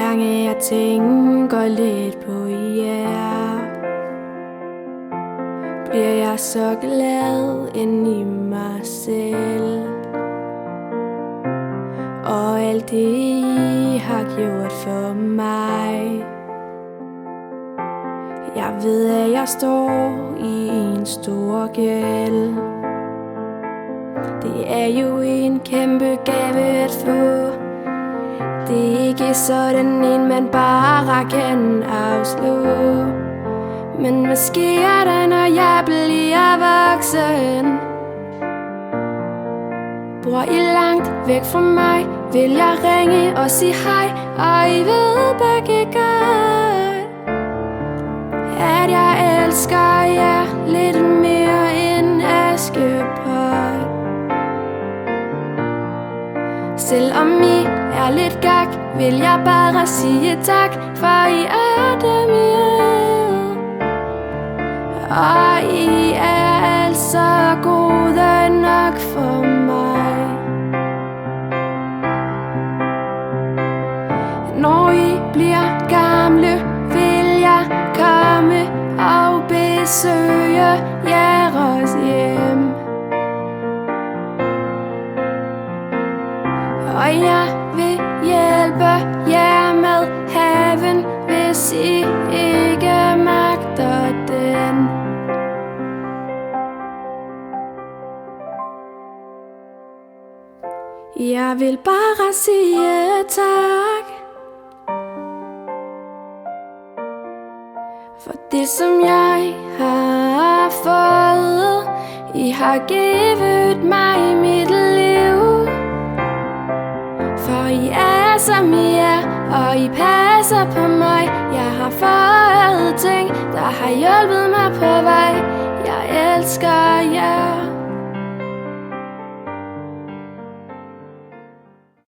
gange jeg tænker lidt på jer, bliver jeg så glad ind i mig selv. Og alt det I har gjort for mig. Jeg ved at jeg står i en stor gæld. Det er jo en kæmpe gave at få. Det er ikke sådan en man bare kan afslå. Men hvad sker der når jeg bliver voksen? Bor I langt væk fra mig, vil jeg ringe og sige hej. Og I ved begge godt, at jeg elsker jer lidt mere end Askepot. Selvom I er lidt gak, vil jeg bare sige tak, for I er dem jeg. Og I er altså gode nok for mig. Når I bliver gamle, vil jeg komme og besøge jeres hjem. Og jeg vil hjælpe jer med haven, hvis I ikke magter den. Jeg vil bare sige tak for det som jeg har fået. I har givet mig mit liv, for I er som I er, og I passer på mig. Jeg har fået ting, der har hjulpet mig på vej. Jeg elsker jer.